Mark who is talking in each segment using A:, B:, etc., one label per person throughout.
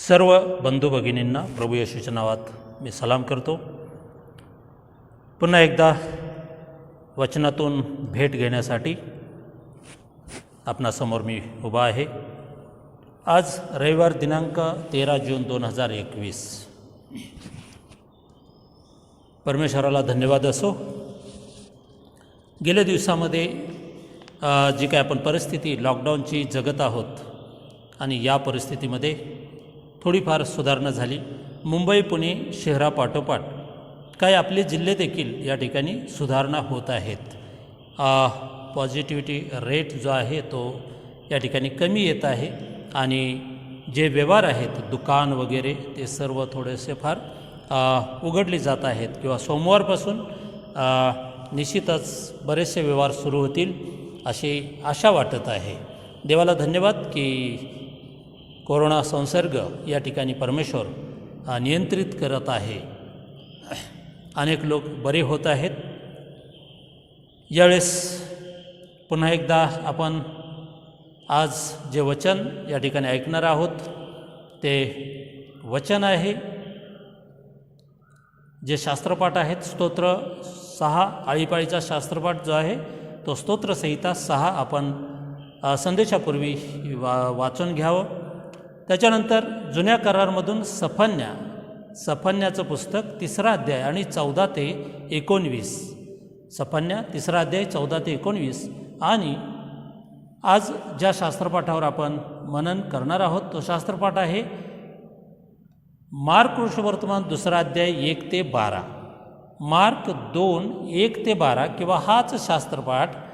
A: सर्व बंधू भगिनींना प्रभू येशूच्या नावात मी सलाम करतो। पुन्हा एकदा वचनातून भेट घेण्यासाठी आपणासमोर मी उभा आहे। आज रविवार दिनांक 13 जून 2021। परमेश्वराला धन्यवाद असो। गेल्या दिवसामध्ये जी काय आपण परिस्थिती लॉकडाऊनची जगत आहोत आणि या परिस्थितीमध्ये थोडीफार सुधारणा झाली। मुंबई पुणे शहरापाठोपाठ काही आपले जिल्हे देखील या ठिकाणी सुधारणा होत आहेत। पॉझिटिव्हिटी रेट जो आहे तो या ठिकाणी कमी येत आहे आणि जे व्यवहार आहेत दुकान वगैरे ते सर्व थोडेसे फार उघडले जात आहेत किंवा सोमवारपासून निश्चितच बरेचसे व्यवहार सुरू होतील अशी आशा वाटत आहे। देवाला धन्यवाद की कोरोना संसर्ग या ठिकाणी परमेश्वर नियंत्रित करत आहे। अनेक लोक बरे होत आहेत। यावेळेस पुन्हा एकदा आपण आज जे वचन या ठिकाणी ऐकणार आहोत ते वचन आहे जे शास्त्रपाठ आहेत। स्तोत्र 6 आळीपाळीचा शास्त्रपाठ जो आहे तो स्तोत्रसंहिता 6 आपण संदेशापूर्वी वाचून घ्यावं। त्याच्यानंतर जुन्या करारामधून सफन्याचं पुस्तक 3रा अध्याय आणि 14 ते 19। सफन्या 3रा अध्याय 14 ते 19। आणि आज ज्या शास्त्रपाठावर आपण मनन करणार आहोत तो शास्त्रपाठ आहे मार्क शुभवर्तमान 2रा अध्याय 1 ते 12। मार्क 2 1 ते 12 किंवा हाच शास्त्रपाठ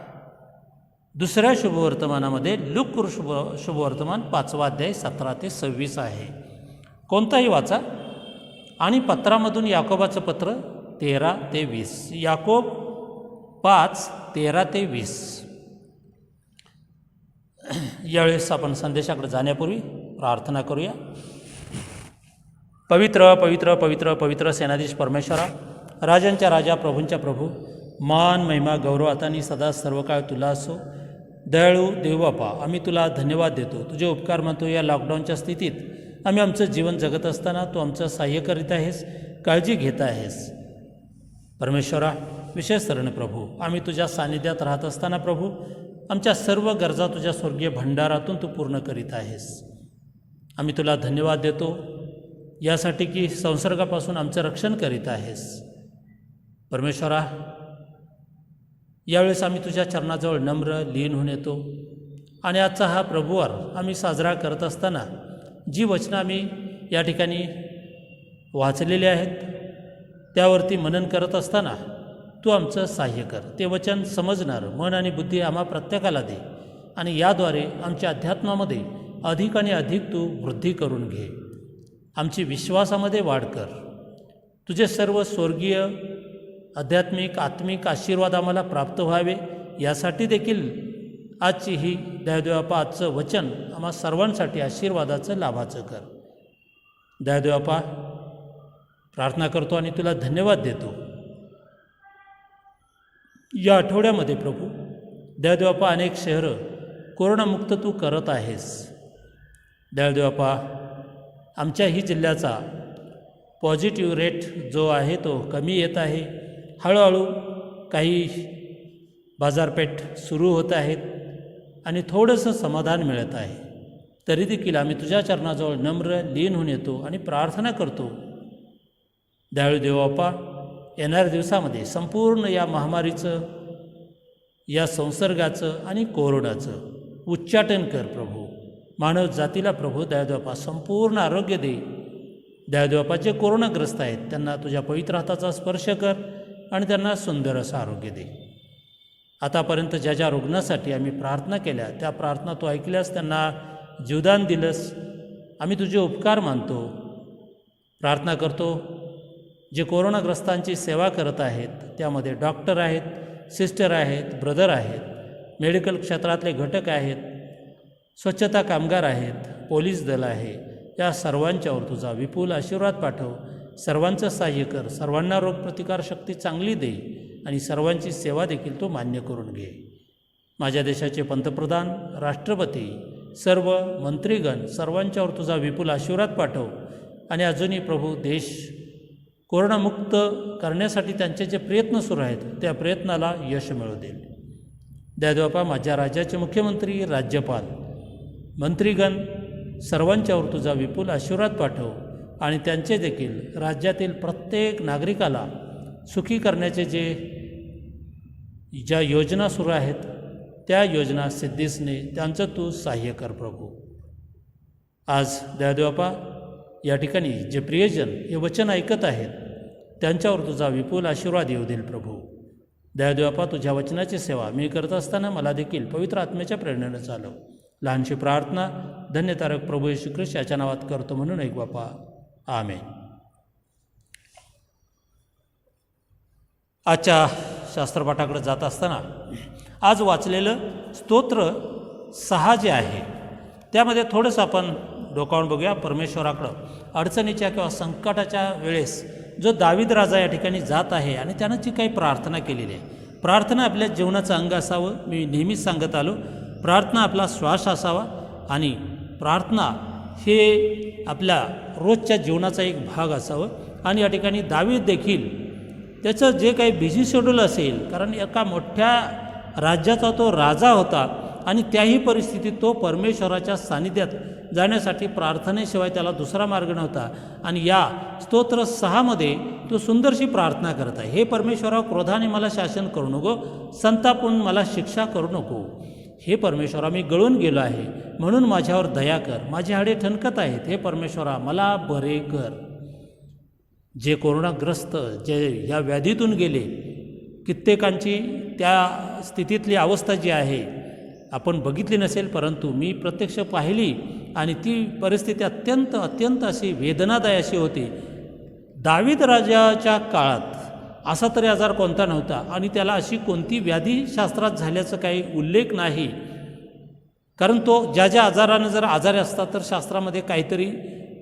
A: दुसऱ्या शुभवर्तमानामध्ये लूक शुभवर्तमान 5वा अध्याय 17 ते 26 आहे। कोणताही वाचा। आणि पत्रामधून याकोबाचं पत्र 13 ते 20। याकोब 5 13 ते 20। यावेळेस आपण संदेशाकडे जाण्यापूर्वी प्रार्थना करूया। पवित्र पवित्र पवित्र पवित्र सेनाधीश परमेश्वरा, राजांच्या राजा, प्रभूंच्या प्रभू, मान महिमा गौरव आता आणि सदा सर्व काळ तुला असो। दयाळू देवबापा, आम्ही तुला धन्यवाद देतो। तुझे उपकार मानतो। या लॉकडाऊनच्या स्थितीत आम्ही आमचं जीवन जगत असताना तू आमचं सहाय्य करीत आहेस, काळजी घेत आहेस। परमेश्वरा, विशेष तऱ्हेने प्रभू आम्ही तुझ्या सानिध्यात राहत असताना प्रभू आमच्या सर्व गरजा तुझ्या स्वर्गीय भंडारातून तू पूर्ण करीत आहेस। आम्ही तुला धन्यवाद देतो यासाठी की संसर्गापासून आमचं रक्षण करीत आहेस। परमेश्वरा, यावेळेस आम्ही तुझ्या चरणाजवळ नम्र लीन होऊन येतो आणि आजचा हा प्रभुवार आम्ही साजरा करत असताना जी वचनं आम्ही या ठिकाणी वाचलेली आहेत त्यावरती मनन करत असताना तू आमचं सहाय्य कर। ते वचन समजणार मन आणि बुद्धी आम्हा प्रत्येकाला दे आणि याद्वारे आमच्या अध्यात्मामध्ये अधिक आणि अधिक तू वृद्धी करून घे। आमची विश्वासामध्ये वाढ कर। तुझे सर्व स्वर्गीय आध्यात्मिक आत्मिक आशीर्वाद आम्हाला प्राप्त व्हावे यासाठी देखील आजची ही दयादेवापा आजचं वचन आम्हा सर्वांसाठी आशीर्वादाचं लाभाचं कर। दयादेवापा, प्रार्थना करतो आणि तुला धन्यवाद देतो। या आठवड्यामध्ये प्रभू दयादेवापा अनेक शहरं कोरोनामुक्त तू करत आहेस। दयादेवापा, आमच्याही जिल्ह्याचा पॉझिटिव्ह रेट जो आहे तो कमी येत आहे। हळूहळू काही बाजारपेठ सुरू होत आहेत आणि थोडंसं समाधान मिळत आहे। तरी देखील आम्ही तुझ्या चरणाजवळ नम्र लीन होऊन येतो आणि प्रार्थना करतो। दयाळू देवबापा, येणाऱ्या दिवसामध्ये संपूर्ण या महामारीचं, या संसर्गाचं आणि कोरोनाचं उच्चाटन कर प्रभू। मानव जातीला प्रभू दयादेवापा संपूर्ण आरोग्य दे। दयादेवापा, जे कोरोनाग्रस्त आहेत त्यांना तुझ्या पवित्र हाताचा स्पर्श कर आणि त्यांना सुंदर असं आरोग्य दे। आतापर्यंत ज्या ज्या रुग्णासाठी आम्ही प्रार्थना केल्या त्या प्रार्थना तू ऐकल्यास, त्यांना जीवदान दिलंस। आम्ही तुझे उपकार मानतो। प्रार्थना करतो जे कोरोनाग्रस्तांची सेवा करत आहेत त्यामध्ये डॉक्टर आहेत, सिस्टर आहेत, ब्रदर आहेत, मेडिकल क्षेत्रातले घटक आहेत, स्वच्छता कामगार आहेत, पोलीस दल आहे, या सर्वांच्यावर तुझा विपुल आशीर्वाद पाठव। सर्वांचं सहाय्य कर। सर्वांना रोगप्रतिकारशक्ती चांगली दे आणि सर्वांची सेवा देखील तो मान्य करून घे। माझ्या देशाचे पंतप्रधान, राष्ट्रपती सर्व मंत्रीगण सर्वांच्यावर तुझा विपुल आशीर्वाद पाठव आणि अजूनही प्रभू देश कोरोनामुक्त करण्यासाठी त्यांचे जे प्रयत्न सुरू आहेत त्या प्रयत्नाला यश मिळू देईल. दयादेवपा माझ्या राज्याचे मुख्यमंत्री, राज्यपाल, मंत्रीगण सर्वांच्यावर तुझा विपुल आशीर्वाद पाठव आणि त्यांचे देखील राज्यातील प्रत्येक नागरिकाला सुखी करण्याचे ज्या योजना सुरू आहेत त्या योजना सिद्धीस ने त्यांचं तू सहाय्य कर प्रभू. आज दयादेवपा या ठिकाणी जे प्रियजन हे वचन ऐकत आहेत त्यांच्यावर तुझा विपुल आशीर्वाद येऊ देईल प्रभू. दयादेवपा तुझ्या वचनाची सेवा मी करत असताना मला देखील पवित्र आत्म्याच्या प्रेरणेनं चालव. लहानशी प्रार्थना धन्यतारक प्रभू येशू ख्रिस्त याच्या नावात करतो म्हणून ऐक बापा, आमेन. आजच्या शास्त्रपाठाकडे जात असताना आज वाचलेलं स्तोत्र 6 जे आहे त्यामध्ये थोडंसं आपण डोकावून बघूया. परमेश्वराकडं अडचणीच्या किंवा संकटाच्या वेळेस जो दावीद राजा या ठिकाणी जात आहे आणि त्यानं जी काही प्रार्थना केलेली आहे, प्रार्थना आपल्या जीवनाचं अंग असावं. मी नेहमीच सांगत आलो, प्रार्थना आपला श्वास असावा आणि प्रार्थना हे आपल्या रोजच्या जीवनाचा एक भाग असावं. आणि या ठिकाणी दावीद देखील त्याचं जे काही बिझी शेड्यूल असेल, कारण एका मोठ्या राज्याचा तो राजा होता आणि त्याही परिस्थितीत तो परमेश्वराच्या सानिध्यात जाण्यासाठी प्रार्थनेशिवाय त्याला दुसरा मार्ग नव्हता. आणि या स्तोत्र 6मध्ये तो सुंदरशी प्रार्थना करत आहे. हे परमेश्वरा, क्रोधाने मला शासन करू नको, संतापून मला शिक्षा करू नको. हे परमेश्वरा, मी गळून गेलो आहे म्हणून माझ्यावर दया कर. माझे हाडे ठणकत आहेत. हे परमेश्वरा, मला बरे कर. जे कोरोनाग्रस्त जे ह्या व्याधीतून गेले, कित्येकांची त्या स्थितीतली अवस्था जी आहे आपण बघितली नसेल, परंतु मी प्रत्यक्ष पाहिली आणि ती परिस्थिती अत्यंत अशी वेदनादायी अशी होती. दावीद राजाच्या काळात असा तरी आजार कोणता नव्हता आणि त्याला अशी कोणती व्याधी शास्त्रात झाल्याचं काही उल्लेख नाही. कारण तो ज्या आजारानं जर आजारी असता तर शास्त्रामध्ये काहीतरी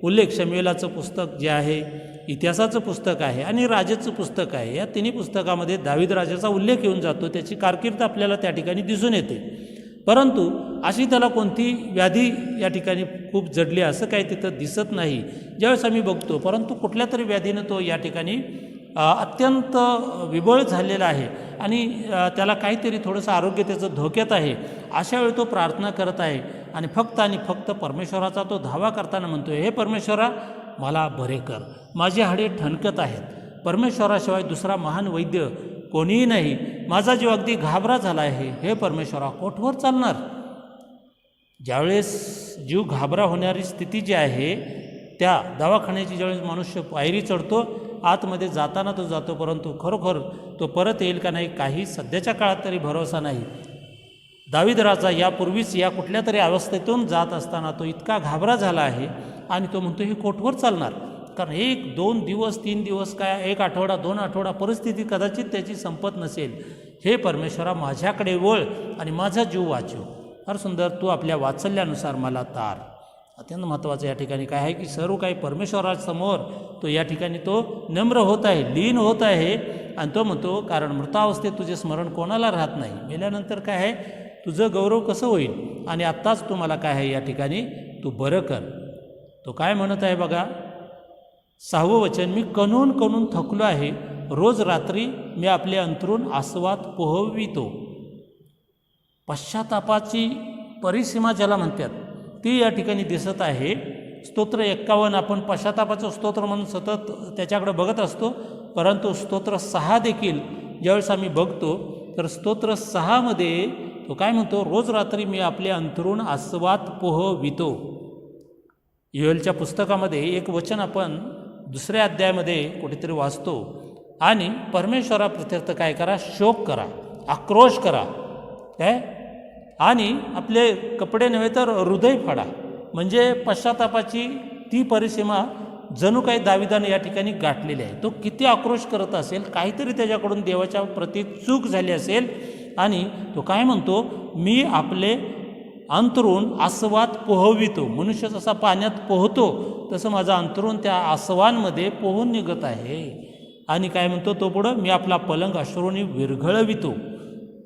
A: उल्लेख, शमूएलाचं पुस्तक जे आहे, इतिहासाचं पुस्तक आहे आणि राजाचं पुस्तक आहे, या तिन्ही पुस्तकामध्ये दावीद राजाचा उल्लेख येऊन जातो. त्याची कारकीर्द आपल्याला त्या ठिकाणी दिसून येते. परंतु अशी त्याला कोणती व्याधी या ठिकाणी खूप जडली असं काही तिथं दिसत नाही ज्यावेळेस आम्ही बघतो. परंतु कुठल्या तरी व्याधीनं तो या ठिकाणी अत्यंत विबळ झालेला आहे आणि त्याला काहीतरी थोडंसं आरोग्य त्याचं धोक्यात आहे. अशा वेळी तो प्रार्थना करत आहे आणि फक्त परमेश्वराचा तो धावा करताना म्हणतोय, हे परमेश्वरा, मला बरे कर. माझे हाडे ठणकत आहेत. परमेश्वराशिवाय दुसरा महान वैद्य कोणीही नाही. माझा जीव अगदी घाबरा झाला आहे. हे परमेश्वरा, कोठवर चालणार? ज्यावेळेस जीव घाबरा होणारी स्थिती जी आहे, त्या दवाखान्याची ज्यावेळेस मनुष्य पायरी चढतो, आतमध्ये जाताना तो जातो, परंतु खरोखर तो परत येईल का नाही काही सध्याच्या काळात तरी भरोसा नाही. दावीद राजा यापूर्वीच या कुठल्या तरी अवस्थेतून जात असताना तो इतका घाबरा झाला आहे आणि तो म्हणतो, हे कोठवर चालणार? कारण 1-2 दिवस 3 दिवस काय, 1 आठवडा 2 आठवडा परिस्थिती कदाचित त्याची संपत नसेल. हे परमेश्वरा, माझ्याकडे वळ आणि माझा जीव वाचव. फार सुंदर, तू आपल्या वात्सल्यानुसार मला तार. अत्यंत महत्त्वाचं या ठिकाणी काय आहे की सर्व काही परमेश्वरासमोर तो या ठिकाणी तो नम्र होत आहे, लीन होत आहे आणि तो म्हणतो, कारण मृतावस्थेत तुझे स्मरण कोणाला राहत नाही. मेल्यानंतर काय आहे, तुझं गौरव कसं होईल? आणि आत्ताच तू मला काय आहे या ठिकाणी तू बरं कर. तो काय म्हणत आहे बघा, 6वं वचन, मी कणून थकलो आहे. रोज रात्री मी आपले अंतरून आस्वाद पोहवितो. पश्चातापाची परिसीमा ज्याला म्हणतात ती या ठिकाणी दिसत आहे. स्तोत्र 51 आपण पश्चातापाचं स्तोत्र म्हणून सतत त्याच्याकडे बघत असतो, परंतु स्तोत्र 6 देखील ज्यावेळेस आम्ही बघतो तर स्तोत्र 6मध्ये तो काय म्हणतो, रोज रात्री मी आपले अंतरून आस्वाद पोहवितो. योएलच्या पुस्तकामध्ये एक वचन आपण 2ऱ्या अध्यायामध्ये कुठेतरी वाचतो, आणि परमेश्वराप्रत्यर्थ काय करा, शोक करा, आक्रोश करा, काय, आणि आपले कपडे नव्हे तर हृदय फाडा. म्हणजे पश्चातापाची ती परिसीमा जणू काही दाविदाने या ठिकाणी गाठलेली आहे. तो किती आक्रोश करत असेल, काहीतरी त्याच्याकडून देवाच्या प्रती चूक झाली असेल आणि तो काय म्हणतो, मी आपले अंतरून आस्वाद पोहवितो. मनुष्य जसा पाण्यात पोहतो तसं माझा अंतरून त्या आस्वांमध्ये पोहून निघत आहे. आणि काय म्हणतो तो पुढं, मी आपला पलंग अश्रूंनी विरघळवितो.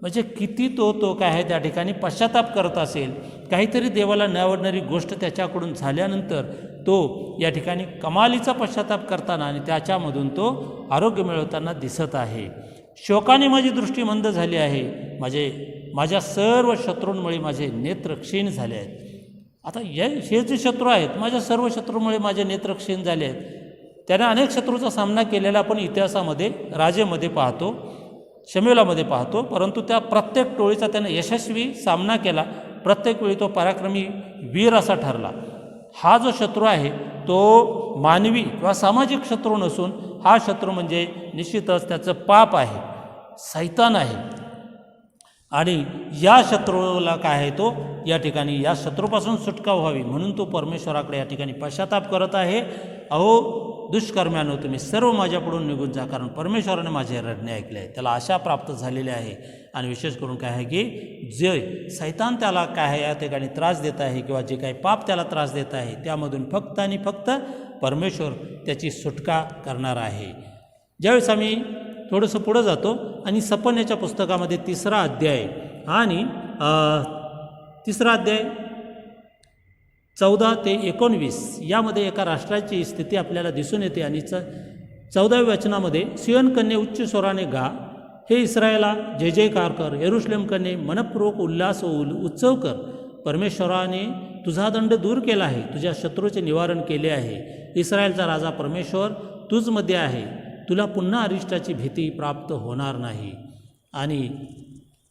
A: म्हणजे किती तो काय आहे त्या ठिकाणी पश्चाताप करत असेल, काहीतरी देवाला न आवडणारी गोष्ट त्याच्याकडून झाल्यानंतर तो या ठिकाणी कमालीचा पश्चाताप करताना आणि त्याच्यामधून तो आरोग्य मिळवताना दिसत आहे. शोकाने माझी दृष्टी मंद झाली आहे, माझ्या सर्व शत्रूंमुळे माझे नेत्र क्षीण झाले आहेत. आता हे जे शत्रू आहेत, माझ्या सर्व शत्रूमुळे माझे नेत्र क्षीण झाले आहेत. त्याने अनेक शत्रूचा सामना केलेला आपण इतिहासामध्ये राजेमध्ये पाहतो, शमूएलामध्ये पाहतो, परंतु त्या प्रत्येक टोळीचा त्याने यशस्वी सामना केला. प्रत्येक वेळी तो पराक्रमी वीर असा ठरला. हा जो शत्रू आहे तो मानवी किंवा सामाजिक शत्रू नसून हा शत्रू म्हणजे निश्चितच त्याचं पाप आहे, सैतान आहे. आणि या शत्रूला काय आहे, तो या ठिकाणी या शत्रूपासून सुटका व्हावी म्हणून तो परमेश्वराकडे या ठिकाणी पश्चाताप करत आहे. अहो दुष्कर्म्यानो, तुम्ही सर्व माझ्याकडून निघून जा, कारण परमेश्वराने माझे रडणे ऐकले आहे. त्याला आशा प्राप्त झालेली आहे. आणि विशेष करून काय आहे की जे सैतान त्याला काय आहे या ठिकाणी त्रास देत आहे किंवा जे काही पाप त्याला त्रास देत आहे त्यामधून फक्त आणि फक्त परमेश्वर त्याची सुटका करणार आहे. ज्यावेळेस आम्ही थोडंसं पुढं जातो आणि सपन्याच्या पुस्तकामध्ये 3रा अध्याय आणि 3रा अध्याय 14 ते 19 यामध्ये एका राष्ट्राची स्थिती आपल्याला दिसून येते. आणि 14व्या वचनामध्ये, सियोन कन्ये उच्च स्वराने गा, हे इस्रायला जय जयकार कर, यरूशलेम कन्ये मनपूर्वक उल्हास उत्सव कर. परमेश्वराने तुझा दंड दूर केला आहे, तुझ्या शत्रूचे निवारण केले आहे. इस्रायलचा राजा परमेश्वर तुझमध्ये आहे, तुला पुन्हा अरिष्टाची भीती प्राप्त होणार नाही. आणि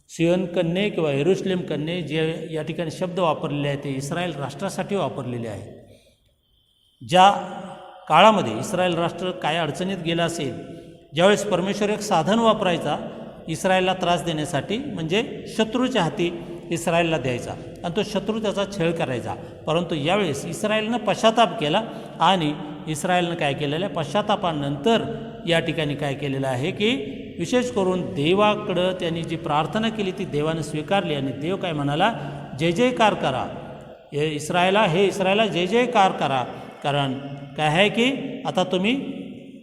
A: सियोन कन्ये किंवा यरूशलेम कन्ये जे या ठिकाणी शब्द वापरलेले आहेत ते इस्रायल राष्ट्रासाठी वापरलेले आहेत. ज्या काळामध्ये इस्रायल राष्ट्र काय अडचणीत गेलं असेल, ज्यावेळेस परमेश्वर एक साधन वापरायचा इस्रायलला त्रास देण्यासाठी, म्हणजे शत्रूच्या हाती इस्रायलला द्यायचा आणि तो शत्रू त्याचा छळ करायचा. परंतु यावेळेस इस्रायलनं पश्चाताप केला आणि इस्रायलनं काय केलेलं आहे, पश्चातापानंतर या ठिकाणी काय केलेलं आहे की विशेष करून देवाकडं त्यांनी जी प्रार्थना केली ती देवानं स्वीकारली. आणि देव काय म्हणाला, जय जयकार करा, हे इस्रायला जय जयकार करा, कारण काय आहे की आता तुम्ही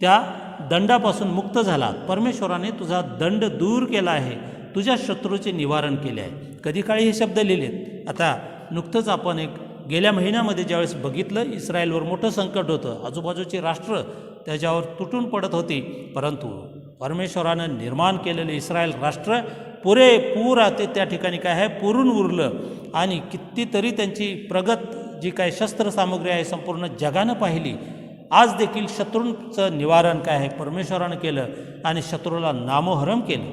A: त्या दंडापासून मुक्त झालात. परमेश्वराने तुझा दंड दूर केला आहे, तुझ्या शत्रूचे निवारण केले आहे. कधी काळी हे शब्द लिहिलेत. आता नुकतंच आपण एक गेल्या महिन्यामध्ये ज्यावेळेस बघितलं, इस्रायलवर मोठं संकट होतं, आजूबाजूची राष्ट्र त्याच्यावर तुटून पडत होती, परंतु परमेश्वरानं निर्माण केलेलं इस्रायल राष्ट्र पुरेपूर ते त्या ठिकाणी काय आहे पुरून उरलं. आणि कितीतरी त्यांची प्रगत जी काय शस्त्रसामुग्री आहे संपूर्ण जगानं पाहिली. आज देखील शत्रूंचं निवारण काय आहे परमेश्वरानं केलं आणि शत्रूला नामोहरम केलं.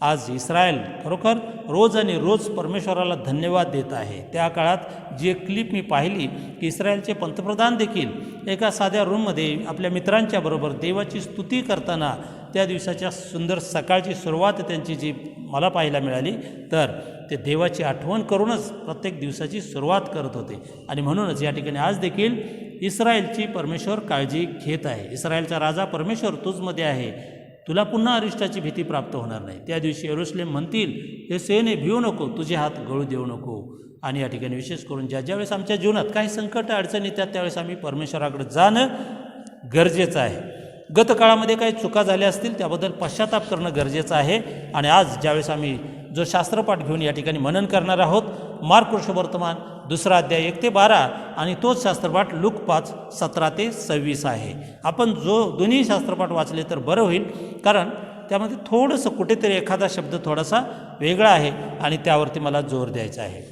A: आज इस्रायल खरोखर रोज आणि रोज परमेश्वराला धन्यवाद देत आहे. त्या काळात जी एक क्लिप मी पाहिली की इस्रायलचे पंतप्रधान देखील एका साध्या रूममध्ये आपल्या मित्रांच्या बरोबर देवाची स्तुती करताना त्या दिवसाच्या सुंदर सकाळची सुरुवात त्यांची जी मला पाहायला मिळाली, तर ते देवाची आठवण करूनच प्रत्येक दिवसाची सुरुवात करत होते. आणि म्हणूनच या ठिकाणी आज देखील इस्रायलची परमेश्वर काळजी घेत आहे. इस्रायलचा राजा परमेश्वर तुझमध्ये आहे, तुला पुन्हा अरिष्टाची भीती प्राप्त होणार नाही. त्या दिवशी यरूशलेम म्हणतील, हे सेने भिवू नको, तुझे हात गळू देऊ नको. आणि या ठिकाणी विशेष करून ज्यावेळेस आमच्या जीवनात काही संकट अडचणी येतात त्यावेळेस आम्ही परमेश्वराकडे जाणं गरजेचं आहे. गतकाळामध्ये काही चुका झाल्या असतील त्याबद्दल पश्चाताप करणं गरजेचं आहे. आणि आज ज्यावेळेस आम्ही जो शास्त्रपाठ घेऊन या ठिकाणी मनन करणार आहोत, मार्क वर्तमान 2रा अध्याय 1 ते 12 आणि तोच शास्त्रपाठ लूक 5 17 ते 26 आहे. आपण दोन्ही शास्त्रपाठ वाचले तर बरं होईल, कारण त्यामध्ये थोडंसं कुठेतरी एखादा शब्द थोडासा वेगळा आहे आणि त्यावरती मला जोर द्यायचा आहे.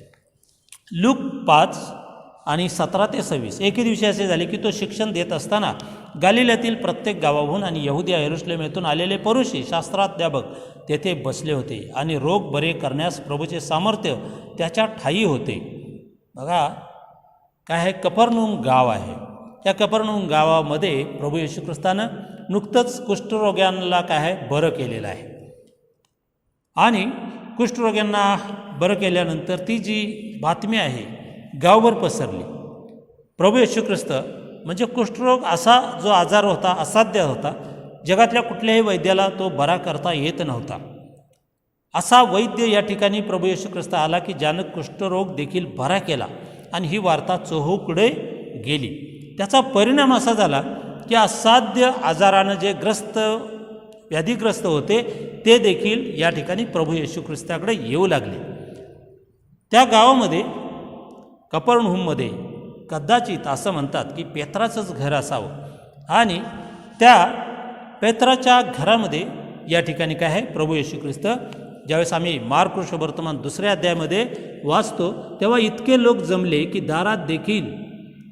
A: लूक 5 आणि 17 ते 26 एके दिवशी असे झाले की तो शिक्षण देत असताना गालिल्यातील प्रत्येक गावाहून आणि यहुदिया यरूशलेम येथून आलेले परुषी शास्त्राध्यापक तेथे बसले होते आणि रोग बरे करण्यास प्रभूचे सामर्थ्य त्याच्या ठायी होते. बघा काय आहे, कफरनहूम गाव आहे. या कफरनहूम गावामध्ये प्रभू येशू ख्रिस्तानं नुकतंच कुष्ठरोग्यांना काय आहे बरं केलेलं आहे. आणि कुष्ठरोग्यांना बरं केल्यानंतर ती जी बातमी आहे गावभर पसरली. प्रभू येशू ख्रिस्त म्हणजे कुष्ठरोग असा जो आजार होता, असाध्य होता, जगातल्या कुठल्याही वैद्याला तो बरा करता येत नव्हता. असा वैद्य या ठिकाणी प्रभू येशू ख्रिस्त आला की ज्यानं कुष्ठरोग देखील बरा केला. आणि ही वार्ता चहूकडे गेली. त्याचा परिणाम असा झाला की असाध्य आजारानं जे ग्रस्त व्याधिग्रस्त होते ते देखील या ठिकाणी प्रभू येशू ख्रिस्ताकडे येऊ लागले. त्या गावामध्ये कफरनहूममध्ये कदाचित असं म्हणतात की पेत्राचंच घर असावं आणि त्या पेत्राच्या घरामध्ये या ठिकाणी काय आहे प्रभू येशू ख्रिस्त ज्यावेळेस आम्ही मार्क वर्तमान 2 अध्यायामध्ये वाचतो तेव्हा इतके लोक जमले की दारात देखील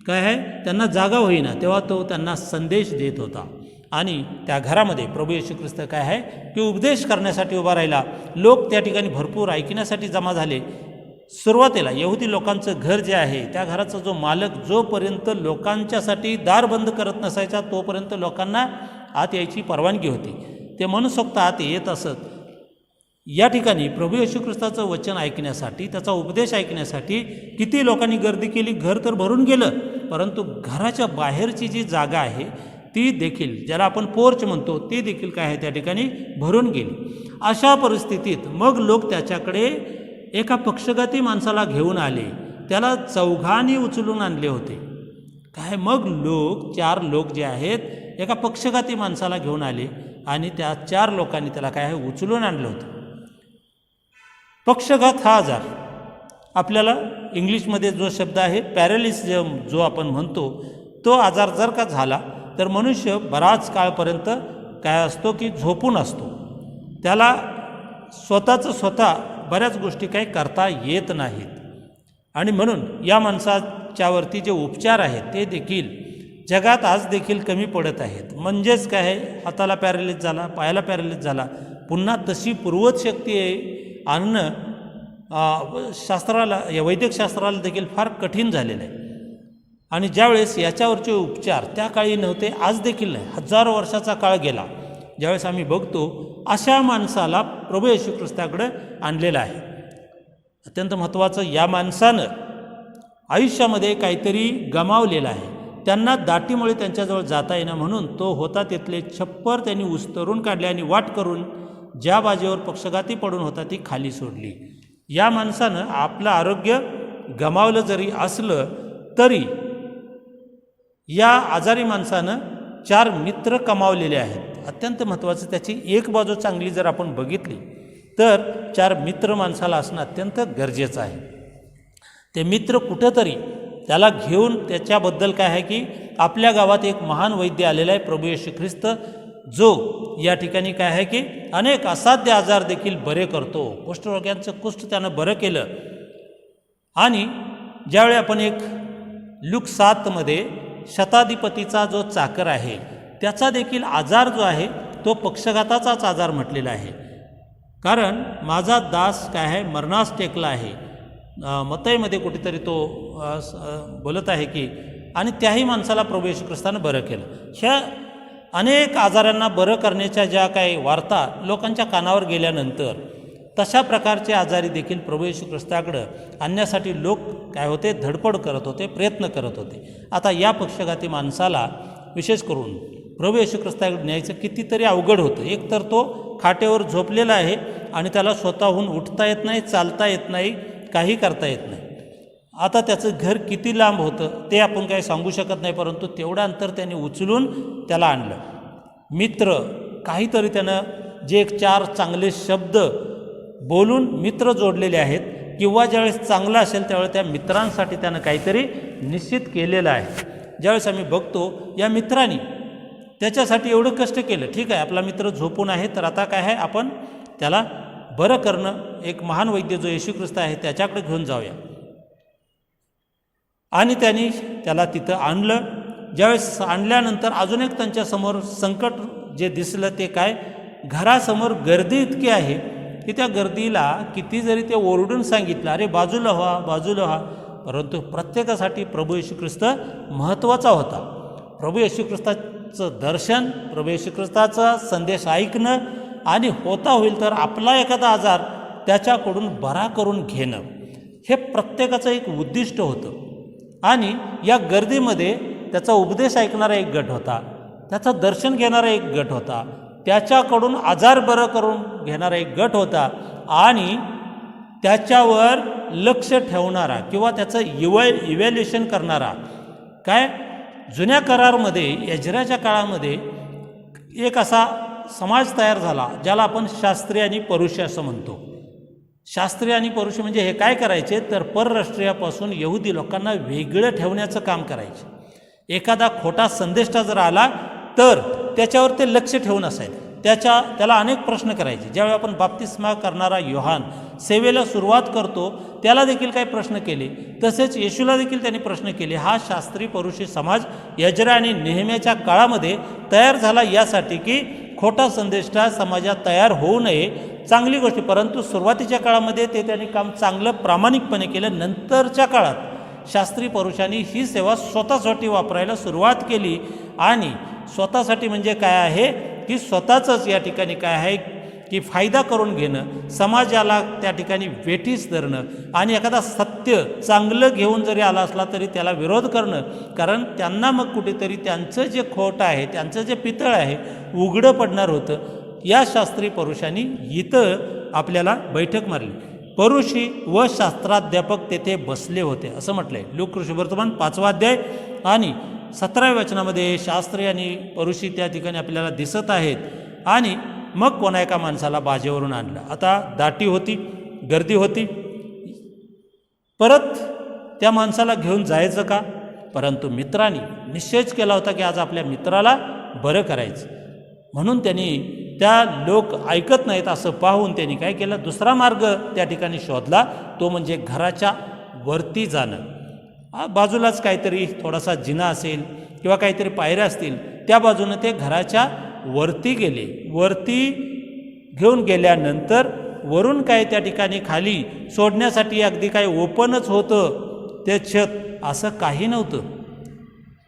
A: काय आहे त्यांना जागा होईना, तेव्हा तो त्यांना संदेश देत होता. आणि त्या घरामध्ये प्रभू येशू ख्रिस्त काय आहे की उपदेश करण्यासाठी उभा राहिला. लोक त्या ठिकाणी भरपूर ऐकण्यासाठी जमा झाले. सुरुवातीला यहुदी लोकांचं घर जे आहे त्या घराचा जो मालक जोपर्यंत लोकांच्यासाठी दार बंद करत नसायचा तोपर्यंत लोकांना आत यायची परवानगी होती. ते मनसोक्त आत येत असत. या ठिकाणी प्रभू येशू ख्रिस्ताचं वचन ऐकण्यासाठी त्याचा उपदेश ऐकण्यासाठी किती लोकांनी गर्दी केली. घर तर भरून गेलं, परंतु घराच्या बाहेरची जी जागा आहे ती देखील ज्याला आपण पोर्च म्हणतो ती देखील काय आहे त्या ठिकाणी भरून गेली. अशा परिस्थितीत मग लोक त्याच्याकडे एका पक्षघाती माणसाला घेऊन आले. त्याला चौघांनी उचलून आणले होते. काय मग 4 लोक जे आहेत एका पक्षघाती माणसाला घेऊन आले आणि त्या 4 लोकांनी त्याला काय आहे उचलून आणलं होतं. पक्षघात हा आजार आपल्याला इंग्लिशमध्ये जो शब्द आहे पॅरालिसिझम जो आपण म्हणतो तो आजार जर का झाला तर मनुष्य बराच काळपर्यंत काय असतो की झोपून असतो. त्याला स्वतः बऱ्याच गोष्टी काही करता येत नाहीत. आणि म्हणून या माणसाच्यावरती जे उपचार आहेत ते देखील जगात आज देखील कमी पडत आहेत. म्हणजेच काय आहे हाताला पॅरालिस झाला, पायाला पॅरालिस झाला, पुन्हा तशी पूर्वत शक्ती आणणं शास्त्राला वैद्यकशास्त्राला देखील फार कठीण झालेलं आहे. आणि ज्यावेळेस याच्यावरचे उपचार त्या काळी नव्हते, आज देखील नाही, हजारो वर्षाचा काळ गेला. ज्यावेळेस आम्ही बघतो अशा माणसाला प्रभू येशू ख्रिस्ताकडे आणलेलं आहे. अत्यंत महत्त्वाचं, या माणसानं आयुष्यामध्ये काहीतरी गमावलेलं आहे. त्यांना दाटीमुळे त्यांच्याजवळ जाता येणं म्हणून तो होता तिथले छप्पर त्यांनी उस्तरून काढले आणि वाट करून ज्या बाजेवर पक्षघाती पडून होता ती खाली सोडली. या माणसानं आपलं आरोग्य गमावलं जरी असलं तरी या आजारी माणसानं 4 मित्र कमावलेले आहेत. अत्यंत महत्त्वाचं, त्याची एक बाजू चांगली जर आपण बघितली तर 4 मित्र माणसाला असणं अत्यंत गरजेचं आहे. ते मित्र कुठंतरी त्याला घेऊन त्याच्याबद्दल काय आहे की आपल्या गावात एक महान वैद्य आलेला आहे प्रभू येशू ख्रिस्त, जो या ठिकाणी काय आहे की अनेक असाध्य आजार देखील बरे करतो. कुष्ठरोग्यांचं कुष्ठ त्यानं बरं केलं. आणि ज्यावेळी आपण एक लूक 7मध्ये शताधिपतीचा जो चाकर आहे त्याचा देखील आजार जो आहे तो पक्षघाताचाच आजार म्हटलेला आहे. कारण माझा दास काय आहे मरणास टेकला आहे, मत्तईमध्ये कुठेतरी तो बोलत आहे की, आणि त्याही माणसाला प्रभू येशू ख्रिस्तानं बरं केलं. ह्या अनेक आजारांना बरं करण्याच्या ज्या काही वार्ता लोकांच्या कानावर गेल्यानंतर तशा प्रकारचे आजारी देखील प्रभू येशू ख्रिस्ताकडं आणण्यासाठी लोक काय होते धडपड करत होते, प्रयत्न करत होते. आता या पक्षघाती माणसाला विशेष करून प्रभू येशू ख्रिस्ताकडे न्यायचं कितीतरी अवघड होतं. एक तर तो खाटेवर झोपलेला आहे आणि त्याला स्वतःहून उठता येत नाही, चालता येत नाही, काही करता येत नाही. आता त्याचं घर किती लांब होतं ते आपण काही सांगू शकत नाही, परंतु तेवढं अंतर त्याने उचलून त्याला आणलं. मित्र काहीतरी त्यानं जे एक 4 चांगले शब्द बोलून मित्र जोडलेले आहेत, किंवा ज्यावेळेस चांगलं असेल त्यावेळेस त्या मित्रांसाठी त्यानं काहीतरी निश्चित केलेलं आहे. ज्यावेळेस आम्ही बघतो या मित्रांनी त्याच्यासाठी एवढं कष्ट केलं. ठीक आहे, आपला मित्र झोपून आहे तर आता काय आहे आपण त्याला बरं करणं, एक महान वैद्य जो येशू ख्रिस्त आहे त्याच्याकडे घेऊन जाऊया. आणि त्यांनी त्याला तिथं आणलं. ज्यावेळेस आणल्यानंतर अजून एक त्यांच्यासमोर संकट जे दिसलं ते काय, घरासमोर गर्दी इतकी आहे की त्या गर्दीला किती जरी ते ओरडून सांगितलं अरे बाजूला व्हा, बाजूला व्हा, परंतु प्रत्येकासाठी प्रभू येशू ख्रिस्त महत्त्वाचा होता. प्रभू येशू ख्रिस्ताचं दर्शन, प्रभू येशू ख्रिस्ताचा संदेश ऐकणं आणि होता होईल तर आपला एखादा आजार त्याच्याकडून बरा करून घेणं, हे प्रत्येकाचं एक उद्दिष्ट होतं. आणि या गर्दीमध्ये त्याचा उपदेश ऐकणारा एक गट होता, त्याचं दर्शन घेणारा एक गट होता, त्याच्याकडून आजार बरं करून घेणारा एक गट होता, आणि त्याच्यावर लक्ष ठेवणारा किंवा त्याचं इव्हॅल्युएशन करणारा. काय जुन्या करारमध्ये एजराच्या काळामध्ये एक असा समाज तयार झाला, ज्याला आपण शास्त्री आणि परुषी असं म्हणतो. शास्त्री आणि परुषी म्हणजे हे काय करायचे तर परराष्ट्रीयापासून यहुदी लोकांना वेगळं ठेवण्याचं काम करायचे. एखादा खोटा संदेष्टा जर आला तर त्याच्यावर ते लक्ष ठेवून असायचे. त्याला अनेक प्रश्न करायचे. ज्यावेळी आपण बाप्तिस्मा करणारा योहान सेवेला सुरुवात करतो त्याला देखील काही प्रश्न केले, तसेच येशूला देखील त्यांनी प्रश्न केले. हा शास्त्री परुषी समाज यजरा आणि नेहम्याच्या काळामध्ये तयार झाला यासाठी की खोटा संदेष्टा समाजात तयार होऊ नये, चांगली गोष्टी. परंतु सुरुवातीच्या काळामध्ये ते त्यांनी काम चांगलं प्रामाणिकपणे केलं. नंतरच्या काळात शास्त्री परुषांनी ही सेवा स्वतःसाठी वापरायला सुरुवात केली. आणि स्वतःसाठी म्हणजे काय आहे की स्वतःचंच या ठिकाणी काय आहे की फायदा करून घेणं, समाजाला त्या ठिकाणी वेठीस धरणं आणि एखादा सत्य चांगलं घेऊन जरी आला असला तरी त्याला विरोध करणं. कारण त्यांना मग कुठेतरी त्यांचं जे खोट आहे, त्यांचं जे पितळ आहे उघडं पडणार होतं. या शास्त्री परुषांनी इथं आपल्याला बैठक मारली. परुषी व शास्त्राध्यापक तेथे बसले होते असं म्हटलंय. लूक शुभवर्तमान 5वा अध्याय आणि 17व्या वचनामध्ये शास्त्री आणि परुषी त्या ठिकाणी आपल्याला दिसत आहेत. आणि मग कोणा एका माणसाला बाजेवरून आणलं. आता दाटी होती, गर्दी होती. परत त्या माणसाला घेऊन जायचं का? परंतु मित्रांनी निश्चयच केला होता की आज आपल्या मित्राला बरं करायचं. म्हणून त्यांनी त्या लोक ऐकत नाहीत असं पाहून त्यांनी काय केलं, दुसरा मार्ग त्या ठिकाणी शोधला. तो म्हणजे घराच्या वरती जाणं. बाजूलाच काहीतरी थोडासा जिना असेल किंवा काहीतरी पायऱ्या असतील, त्या बाजूनं ते घराच्या वरती गेले. वरती घेऊन गेल्यानंतर वरून काय त्या ठिकाणी खाली सोडण्यासाठी अगदी काय ओपनच होतं ते छत, असं काही नव्हतं.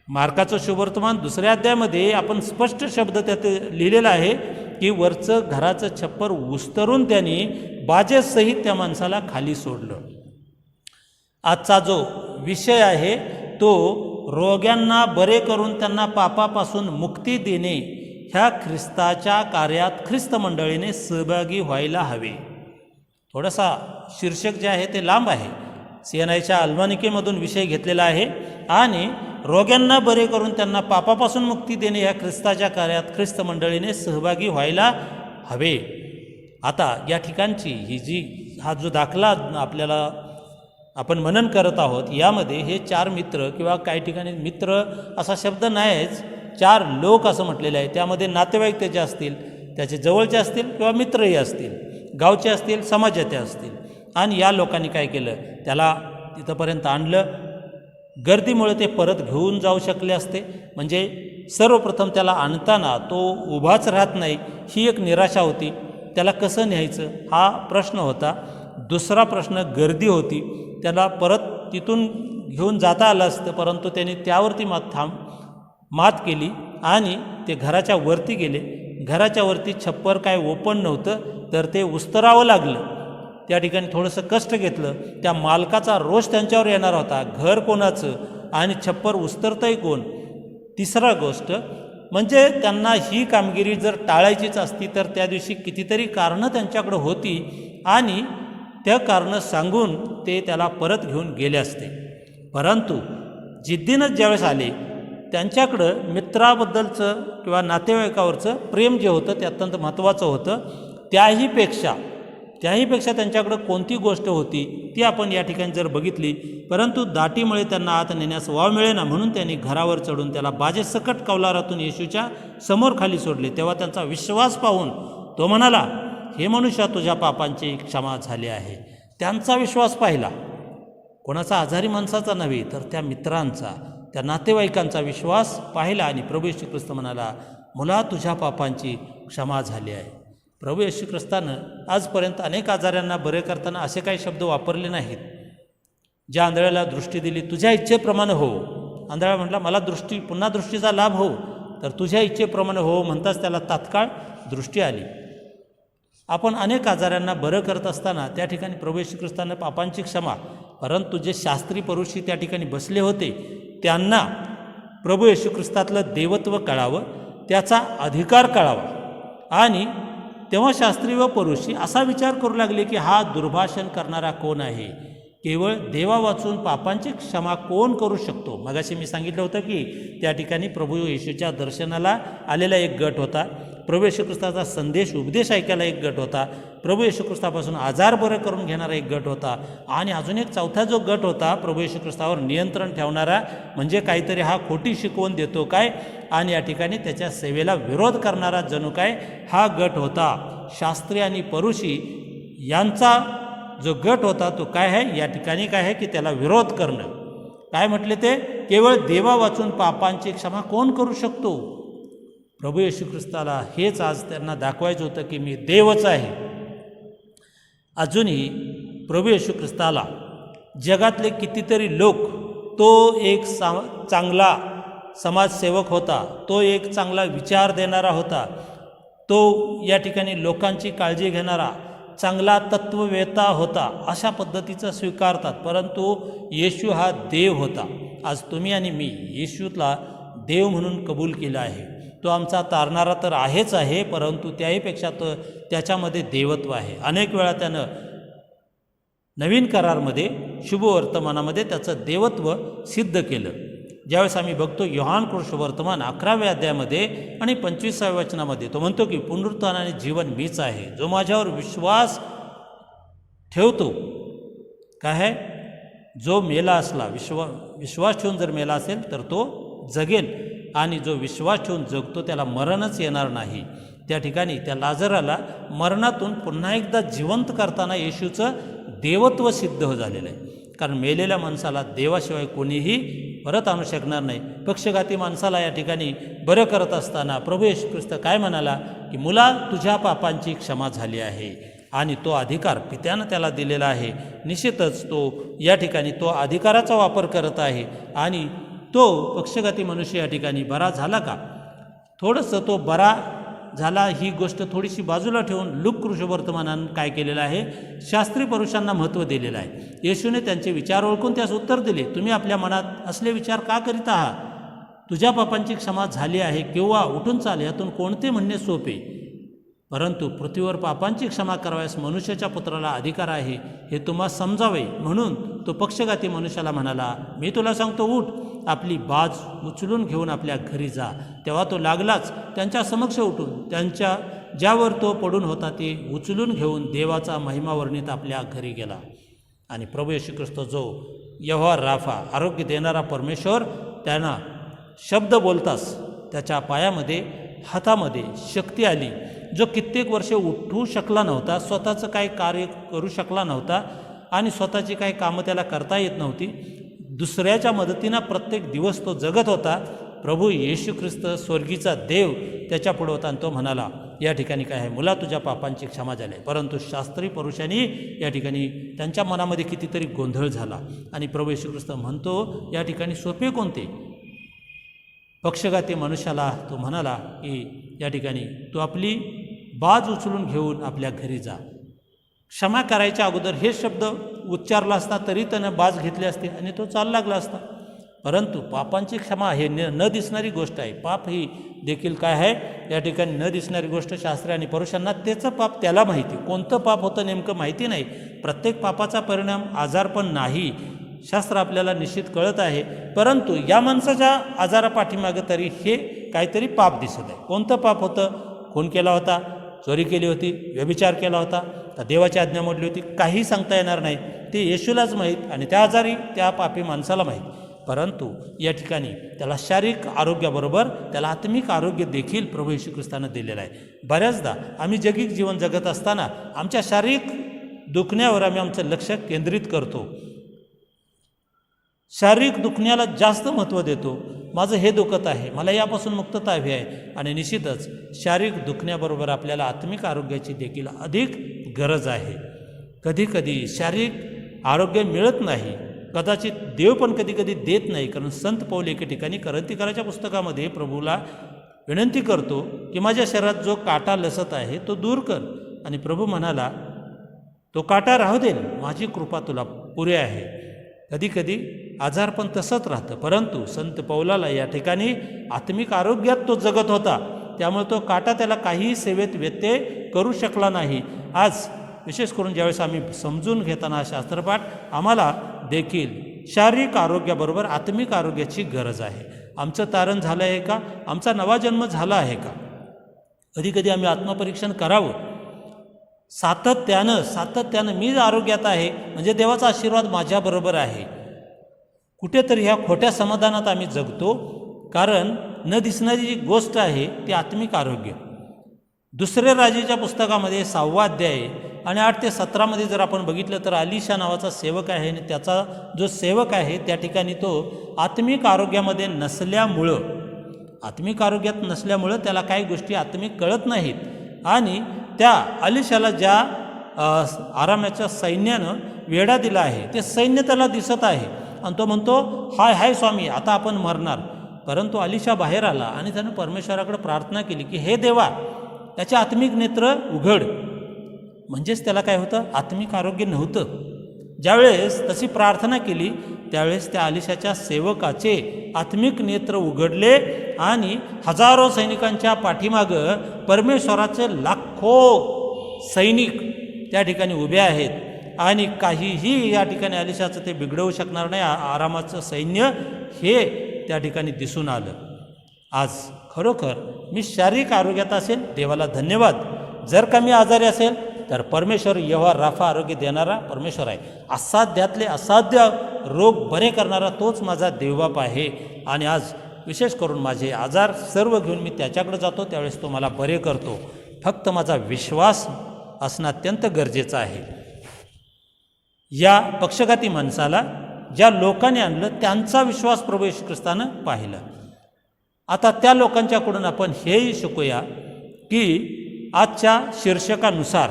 A: मार्काचं शुभवर्तमान 2ऱ्या अध्यायामध्ये आपण स्पष्ट शब्द त्यात लिहिलेला आहे की वरचं घराचं छप्पर उस्तरून त्यांनी बाजेसहित त्या माणसाला खाली सोडलं. आजचा जो विषय आहे तो रोग्यांना बरे करून त्यांना पापापासून मुक्ती देणे ह्या ख्रिस्ताच्या कार्यात ख्रिस्त मंडळीने सहभागी व्हायला हवे. थोडासा शीर्षक जे आहे ते लांब आहे. CNIच्या अल्मानिकेमधून विषय घेतलेला आहे. आणि रोग्यांना बरे करून त्यांना पापापासून मुक्ती देणे ह्या ख्रिस्ताच्या कार्यात ख्रिस्त मंडळीने सहभागी व्हायला हवे. आता या ठिकाणची हा जो दाखला आपल्याला आपण मनन करत आहोत, यामध्ये हे 4 मित्र किंवा काही ठिकाणी मित्र असा शब्द नाहीच, 4 लोक असं म्हटलेलं आहे. त्यामध्ये नातेवाईक त्याचे असतील, त्याचे जवळचे असतील किंवा मित्रही असतील, गावचे असतील, समाजाचे असतील. आणि या लोकांनी काय केलं, त्याला तिथंपर्यंत आणलं. गर्दीमुळे ते परत घेऊन जाऊ शकले असते. म्हणजे सर्वप्रथम त्याला आणताना तो उभाच राहत नाही, ही एक निराशा होती. त्याला कसं न्यायचं हा प्रश्न होता. दुसरा प्रश्न गर्दी होती. त्याला परत तिथून घेऊन जाता आलं असतं, परंतु त्यांनी त्यावरती मात केली आणि ते घराच्या वरती गेले. घराच्या वरती छप्पर काय ओपन नव्हतं, तर ते उस्तरावं लागलं. त्या ठिकाणी थोडंसं कष्ट घेतलं. त्या मालकाचा रोष त्यांच्यावर येणार होता. घर कोणाचं आणि छप्पर उस्तरतंय कोण? तिसरा गोष्ट म्हणजे त्यांना ही कामगिरी जर टाळायचीच असती तर त्या दिवशी कितीतरी कारणं त्यांच्याकडं होती आणि त्या कारणं सांगून ते त्याला परत घेऊन गेले असते. परंतु जिद्दीनंच ज्यावेळेस आले, त्यांच्याकडं मित्राबद्दलचं किंवा नातेवाईकावरचं प्रेम जे होतं ते अत्यंत महत्त्वाचं होतं. त्याहीपेक्षा त्यांच्याकडं कोणती गोष्ट होती ती आपण या ठिकाणी जर बघितली. परंतु दाटीमुळे त्यांना आत नेण्यास वाव मिळेना, म्हणून त्यांनी घरावर चढून त्याला बाजेसकट कौलारातून येशूच्या समोर खाली सोडले. तेव्हा त्यांचा विश्वास पाहून तो म्हणाला, हे मनुष्या, तुझ्या पापांची क्षमा झाली आहे. त्यांचा विश्वास पाहिला. कोणाचा आजारी माणसाचा नव्हे, तर त्या मित्रांचा, त्या नातेवाईकांचा विश्वास पाहिला. आणि प्रभू येशू ख्रिस्त म्हणाला, मुला, तुझ्या पापांची क्षमा झाली आहे. प्रभू येशू ख्रिस्तानं आजपर्यंत अनेक आजारांना बरे करताना असे काही शब्द वापरले नाहीत. ज्या आंधळ्याला दृष्टी दिली, तुझ्या इच्छेप्रमाणे हो. आंधळा म्हटला, मला पुन्हा दृष्टीचा लाभ हो. तर तुझ्या इच्छेप्रमाणे हो म्हणताच त्याला तात्काळ दृष्टी आली. आपण अनेक आजारांना बरं करत असताना त्या ठिकाणी प्रभू येशू ख्रिस्तानं पापांची क्षमा, परंतु जे शास्त्री परुषी त्या ठिकाणी बसले होते त्यांना प्रभू येशू ख्रिस्तातलं देवत्व कळावं, त्याचा अधिकार कळावा. आणि तेव्हा शास्त्री व परुषी असा विचार करू लागले की हा दुर्भाषण करणारा कोण आहे? केवळ देवा वाचून पापांची क्षमा कोण करू शकतो? मगाशी मी सांगितलं होतं की त्या ठिकाणी प्रभू येशूच्या दर्शनाला आलेला एक गट होता. प्रभू येशू ख्रिस्ताचा संदेश उपदेश ऐकायला एक गट होता, प्रभू येशू ख्रिस्तापासून आजार बरं करून घेणारा एक गट होता, आणि अजून एक चौथा जो गट होता प्रभू येशू ख्रिस्तावर नियंत्रण ठेवणारा, म्हणजे काहीतरी हा खोटी शिकवण देतो काय आणि या ठिकाणी त्याच्या सेवेला विरोध करणारा जणू काय हा गट होता. शास्त्री आणि परुषी यांचा जो गट होता तो काय आहे या ठिकाणी काय आहे की त्याला विरोध करणं. काय म्हटले ते, केवळ देवा वाचून पापांची क्षमा कोण करू शकतो. प्रभू येशू ख्रिस्ताला हेच आज त्यांना दाखवायचं होतं की मी देवच आहे. अजूनही प्रभू येशू ख्रिस्ताला जगातले कितीतरी लोक, तो एक चांगला समाजसेवक होता, तो एक चांगला विचार देणारा होता, तो या ठिकाणी लोकांची काळजी घेणारा चांगला तत्ववेता होता, अशा पद्धतीचं स्वीकारतात. परंतु येशू हा देव होता. आज तुम्ही आणि मी येशूला देव म्हणून कबूल केला आहे. तो आमचा तारणारा तर आहेच आहे, परंतु त्याहीपेक्षा तो त्याच्यामध्ये देवत्व आहे. अनेक वेळा त्यानं नवीन करारमध्ये शुभवर्तमानामध्ये त्याचं देवत्व सिद्ध केलं. ज्यावेळेस आम्ही बघतो योहान कृष्णवर्तमान 11व्या अध्यायामध्ये आणि 25व्या वचनामध्ये तो म्हणतो की पुनरुत्थान आणि जीवन मीच आहे. जो माझ्यावर विश्वास ठेवतो, काय आहे, जो मेला असला, विश्वास ठेवून जर मेला असेल तर तो जगेल, आणि जो विश्वास ठेवून जगतो त्याला मरणच येणार नाही. त्या ठिकाणी त्या लाजराला मरणातून पुन्हा एकदा जिवंत करताना येशूचं देवत्व सिद्ध झालेलं आहे. कारण मेलेल्या माणसाला देवाशिवाय कोणीही परत आणू शकणार नाही. पक्षघाती माणसाला या ठिकाणी बरं करत असताना प्रभू येशू ख्रिस्त काय म्हणाला की मुला तुझ्या पापांची क्षमा झाली आहे, आणि तो अधिकार पित्यानं त्याला दिलेला आहे. निश्चितच तो या ठिकाणी तो अधिकाराचा वापर करत आहे, आणि तो पक्षघाती मनुष्य या ठिकाणी बरा झाला का, थोडंसं तो बरा झाला ही गोष्ट थोडीशी बाजूला ठेवून लूक कृष्णवर्तमानानं काय केलेलं आहे, शास्त्री पुरुषांना महत्त्व दिलेलं आहे. येशूने त्यांचे विचार ओळखून त्यास उत्तर दिले, तुम्ही आपल्या मनात असले विचार का करीत आहात. तुझ्या पापांची क्षमा झाली आहे किंवा उठून चाल, यातून कोणते म्हणणे सोपे. परंतु पृथ्वीवर पापांची क्षमा करावयास मनुष्याच्या पुत्राला अधिकार आहे हे तुम्हा समजावे. म्हणून तो पक्षघाती मनुष्याला म्हणाला, मी तुला सांगतो उठ, आपली बाज उचलून घेऊन आपल्या घरी जा. तेव्हा तो लागलाच त्यांच्या समक्ष उठून त्यांच्या ज्यावर तो पडून होता ते उचलून घेऊन देवाचा महिमा वर्णित आपल्या घरी गेला. आणि प्रभू येशू ख्रिस्त जो यहोवा राफा, आरोग्य देणारा परमेश्वर, त्यांना शब्द बोलताच त्याच्या पायामध्ये हातामध्ये शक्ती आली. जो कित्येक वर्षे उठू शकला नव्हता, स्वतःचं काही कार्य करू शकला नव्हता, आणि स्वतःची काही कामं त्याला करता येत नव्हती, दुसऱ्याच्या मदतीनं प्रत्येक दिवस तो जगत होता. प्रभू येशू ख्रिस्त स्वर्गीचा देव त्याच्या पुढे होता, आणि तो म्हणाला या ठिकाणी काय आहे, मुला तुझ्या पापांची क्षमा झाली. परंतु शास्त्री पुरुषांनी या ठिकाणी त्यांच्या मनामध्ये कितीतरी गोंधळ झाला, आणि प्रभू येशू ख्रिस्त म्हणतो या ठिकाणी सोपे कोणते. पक्षघाती मनुष्याला तो म्हणाला की या ठिकाणी तू आपली बाज उचलून घेऊन आपल्या घरी जा. क्षमा करायच्या अगोदर हे शब्द उच्चारला असता तरी त्यानं बाज घेतली असते आणि तो चालू लागला असता. परंतु पापांची क्षमा हे न दिसणारी गोष्ट आहे. पाप ही देखील काय आहे या ठिकाणी न दिसणारी गोष्ट. शास्त्री आणि पुरुषांना त्याचं पाप त्याला माहिती, कोणतं पाप होतं नेमकं माहिती नाही. प्रत्येक पापाचा परिणाम आजारपण नाही, शास्त्र आपल्याला निश्चित कळत आहे. परंतु या माणसाच्या आजारापाठीमागं तरी हे काहीतरी पाप दिसत आहे. कोणतं पाप होतं? खून केला होता, चोरी केली होती, व्यभिचार केला होता, तर देवाची आज्ञा मोडली होती, काही सांगता येणार नाही. ते येशूलाच माहीत आणि त्या आजारी त्या पापी माणसाला माहीत. परंतु या ठिकाणी त्याला शारीरिक आरोग्याबरोबर त्याला आत्मिक आरोग्य देखील प्रभू येशू ख्रिस्तानं दिलेलं आहे. बऱ्याचदा आम्ही जगिक जीवन जगत असताना आमच्या शारीरिक दुखण्यावर आम्ही आमचं लक्ष केंद्रित करतो, शारीरिक दुखण्याला जास्त महत्त्व देतो. माझं हे दुखत आहे, मला यापासून मुक्तता हवी आहे. आणि निश्चितच शारीरिक दुखण्याबरोबर आपल्याला आत्मिक आरोग्याची देखील अधिक गरज आहे. कधीकधी शारीरिक आरोग्य मिळत नाही, कदाचित देव पण कधीकधी देत नाही. कारण संत पौल एके ठिकाणी करंथीकराच्या पुस्तकामध्ये प्रभूला विनंती करतो की माझ्या शरीरात जो काटा लसत आहे तो दूर कर. आणि प्रभू म्हणाला तो काटा राहू दे, माझी कृपा तुला पुरे आहे. कधीकधी आजारपण तसंच राहतं. परंतु संत पौलाला या ठिकाणी आत्मिक आरोग्यात तो जगत होता, त्यामुळे तो काटा त्याला काहीही सेवेत व्यत्यय करू शकला नाही. आज विशेष करून ज्यावेळेस आम्ही समजून घेताना हा शास्त्रपाठ, आम्हाला देखील शारीरिक आरोग्याबरोबर आत्मिक आरोग्याची गरज आहे. आमचं तारण झालं आहे का? आमचा नवा जन्म झाला आहे का? कधीकधी आम्ही आत्मपरीक्षण करावं. सातत्यानं मी आरोग्यात आहे म्हणजे देवाचा आशीर्वाद माझ्याबरोबर आहे. कुठेतरी ह्या खोट्या समाधानात आम्ही जगतो, कारण न दिसणारी जी गोष्ट आहे ती आत्मिक आरोग्य. दुसरे राजेच्या पुस्तकामध्ये 6वा अध्याय आणि 8 ते 17 जर आपण बघितलं तर अलीशा नावाचा सेवक आहे आणि त्याचा जो सेवक आहे त्या ठिकाणी तो आत्मिक आरोग्यामध्ये आत्मिक आरोग्यात नसल्यामुळं त्याला काही गोष्टी आत्मिक कळत नाहीत आणि त्या अलीशाला ज्या आरामाच्या सैन्यानं वेढा दिला आहे ते सैन्य त्याला दिसत आहे आणि तो म्हणतो हाय स्वामी आता आपण मरणार. परंतु अलीशा बाहेर आला आणि त्यानं परमेश्वराकडे प्रार्थना केली की हे देवा त्याचे आत्मिक नेत्र उघड. म्हणजेच त्याला काय होतं, आत्मिक आरोग्य नव्हतं. ज्यावेळेस तशी प्रार्थना केली त्यावेळेस त्या अलीशाच्या सेवकाचे आत्मिक नेत्र उघडले आणि हजारो सैनिकांच्या पाठीमागं परमेश्वराचे लाखो सैनिक त्या ठिकाणी उभे आहेत आणि काहीही या ठिकाणी अलीशाचं ते बिघडवू शकणार नाही. आरामाचं सैन्य हे त्या ठिकाणी दिसून आलं. आज खरोखर मी शारीरिक आरोग्यात असेल, देवाला धन्यवाद. जर का मी आजारी असेल तर परमेश्वर यहोवा राफा आरोग्य देणारा परमेश्वर आहे. असाध्यातले असाध्य रोग बरे करणारा तोच माझा देवबाप आहे. आणि आज विशेष करून माझे आजार सर्व घेऊन मी त्याच्याकडे जातो त्यावेळेस तो मला बरे करतो. फक्त माझा विश्वास असणं अत्यंत गरजेचं आहे. या पक्षघाती माणसाला ज्या लोकांनी आणलं त्यांचा विश्वास प्रभू येशू ख्रिस्तानं पाहिला. आता त्या लोकांच्याकडून आपण हेही शिकूया की आजच्या शीर्षकानुसार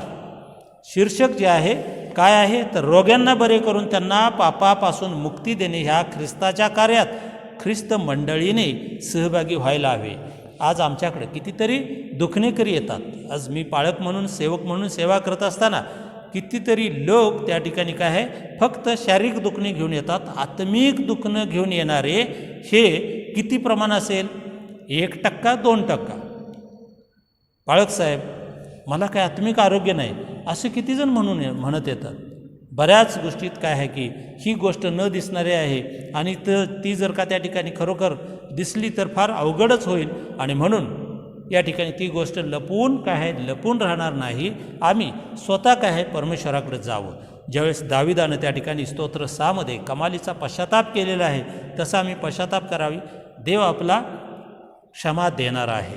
A: शीर्षक जे आहे काय आहे तर रोग्यांना बरे करून त्यांना पापापासून मुक्ती देणे ह्या ख्रिस्ताच्या कार्यात ख्रिस्त मंडळीने सहभागी व्हायला हवे. आज आमच्याकडे कितीतरी दुखणेकरी येतात. आज मी पाळक म्हणून सेवक म्हणून सेवा करत असताना कितीतरी लोक त्या ठिकाणी काय आहे फक्त शारीरिक दुखणे घेऊन येतात. आत्मिक दुखणं घेऊन येणारे हे किती प्रमाण असेल, 1% 2%. पाळक साहेब मला काय आत्मिक आरोग्य नाही असे किती जण म्हणत येतात. बऱ्याच गोष्टीत काय आहे की ही गोष्ट न दिसणारी आहे आणि ती जर का त्या ठिकाणी खरोखर दिसली तर फार अवघडच होईल आणि म्हणून या ठिकाणी ती गोष्ट लपून राहणार नाही. आम्ही स्वतः काय आहे परमेश्वराकडे जावं. ज्यावेळेस दाविदानं त्या ठिकाणी स्तोत्र 6 कमालीचा पश्चाताप केलेला आहे तसा आम्ही पश्चाताप करावी. देव आपला क्षमा देणार आहे.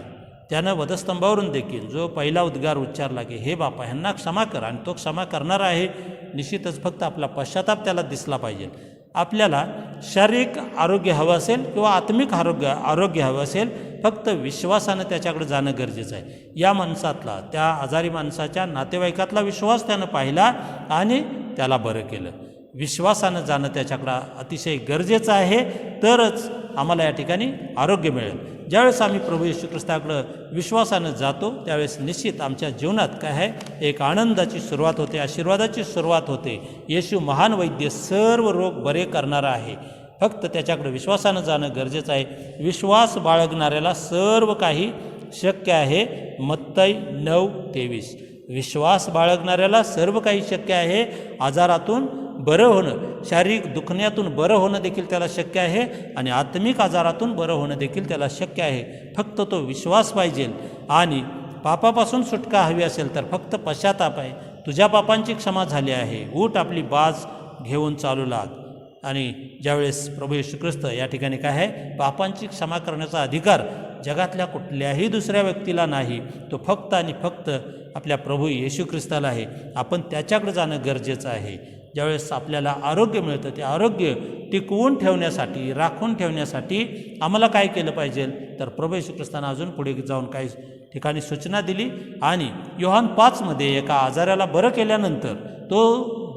A: त्यानं वधस्तंभावरून देखील जो पहिला उद्गार उच्चारला की हे बापा ह्यांना क्षमा कर आणि तो क्षमा करणार आहे. निश्चितच फक्त आपला पश्चाताप त्याला दिसला पाहिजे. आपल्याला शारीरिक आरोग्य हवं असेल किंवा आत्मिक आरोग्य हवं असेल फक्त विश्वासानं त्याच्याकडे जाणं गरजेचं आहे. या माणसातला त्या आजारी माणसाच्या नातेवाईकातला विश्वास त्यानं पाहिला आणि त्याला बरं केलं. विश्वासानं जाणं त्याच्याकडं अतिशय गरजेचं आहे. तरच आम्हाला या ठिकाणी आरोग्य मिळेल. ज्यावेळेस आम्ही प्रभू येशू ख्रिस्ताकडं विश्वासानं जातो त्यावेळेस निश्चित आमच्या जीवनात काय आहे एक आनंदाची सुरुवात होते, आशीर्वादाची सुरुवात होते. येशू महान वैद्य सर्व रोग बरे करणारा आहे. फक्त त्याच्याकडे विश्वासानं जाणं गरजेचं आहे. विश्वास बाळगणाऱ्याला सर्व काही शक्य आहे. मत्तई 9:23. विश्वास बाळगणाऱ्याला सर्व काही शक्य आहे. आजारातून बरं होणं, शारीरिक दुखण्यातून बरं होणं देखील त्याला शक्य आहे आणि आत्मिक आजारातून बरं होणं देखील त्याला शक्य आहे. फक्त तो विश्वास पाहिजे. आणि पापापासून सुटका हवी असेल तर फक्त पश्चाताप आहे. तुझ्या पापांची क्षमा झाली आहे, उठ आपली बाज घेऊन चालू लाग. आणि ज्यावेळेस प्रभू येशू ख्रिस्त या ठिकाणी काय आहे पापांची क्षमा करण्याचा अधिकार जगातल्या कुठल्याही दुसऱ्या व्यक्तीला नाही, तो फक्त आणि फक्त आपल्या प्रभू येशू ख्रिस्ताला आहे. आपण त्याच्याकडे जाणं गरजेचं आहे. ज्यावेळेस आपल्याला आरोग्य मिळतं ते आरोग्य टिकवून ठेवण्यासाठी, राखून ठेवण्यासाठी आम्हाला काय केलं पाहिजे तर प्रभू येशू ख्रिस्तानं अजून पुढे जाऊन काही ठिकाणी सूचना दिली. आणि योहान 5 एका आजाराला बरं केल्यानंतर तो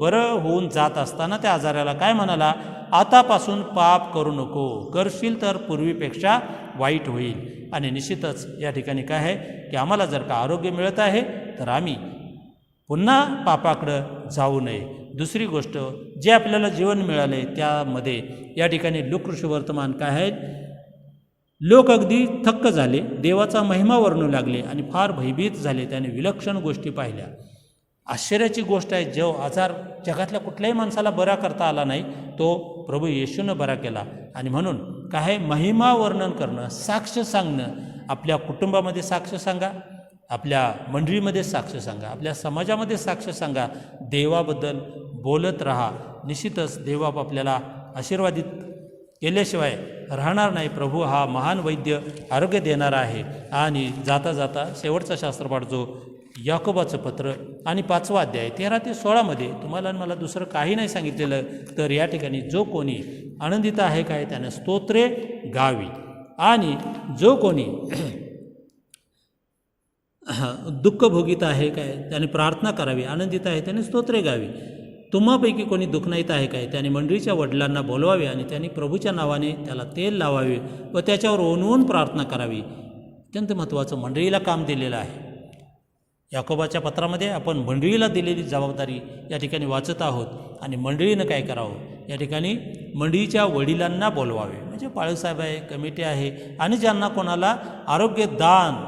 A: बरं होऊन जात असताना त्या आजाराला काय म्हणाला, आतापासून पाप करू नको, करशील तर पूर्वीपेक्षा वाईट होईल. आणि निश्चितच या ठिकाणी काय आहे की आम्हाला जर का आरोग्य मिळत आहे तर आम्ही पुन्हा पापाकडं जाऊ नये. दुसरी गोष्ट जे आपल्याला जीवन मिळाले त्यामध्ये या ठिकाणी लोकऋषी वर्तमान काय आहे, लोक अगदी थक्क झाले, देवाचा महिमा वर्णू लागले आणि फार भयभीत झाले. त्याने विलक्षण गोष्टी पाहिल्या. आश्चर्याची गोष्ट आहे, जो आजार जगातल्या कुठल्याही माणसाला बरा करता आला नाही तो प्रभू येशूनं बरा केला. आणि म्हणून काय महिमा वर्णन करणं, साक्ष सांगणं, आपल्या कुटुंबामध्ये साक्ष सांगा, आपल्या मंडळीमध्ये साक्ष सांगा, आपल्या समाजामध्ये साक्ष सांगा, देवाबद्दल बोलत राहा. निश्चितच देवबाप आपल्याला आशीर्वादित केल्याशिवाय राहणार नाही. प्रभू हा महान वैद्य आरोग्य देणारा आहे. आणि जाता जाता शेवटचा शास्त्रपाठ जो याकोबाचं पत्र आणि 5वा अध्याय 13 ते 16 तुम्हाला मला दुसरं काही नाही सांगितलेलं. तर या ठिकाणी जो कोणी आनंदित आहे काय त्याने स्तोत्रे गावी, आणि जो कोणी दुःख भोगीत आहे काय त्याने प्रार्थना करावी, आनंदित आहे त्याने स्तोत्रे गावी. तुम्हापैकी कोणी दुःखनाईत आहे काय त्याने मंडळीच्या वडिलांना बोलवावे आणि त्यांनी प्रभूच्या नावाने त्याला तेल लावावे व त्याच्यावर ओनवून प्रार्थना करावी. अत्यंत महत्त्वाचं मंडळीला काम दिलेलं आहे. याकोबाच्या पत्रामध्ये आपण मंडळीला दिलेली जबाबदारी या ठिकाणी वाचत आहोत. आणि मंडळीनं काय करावं, या ठिकाणी मंडळीच्या वडिलांना बोलवावे, म्हणजे पाळसाहेब आहे, कमिटी आहे, आणि ज्यांना कोणाला आरोग्य दान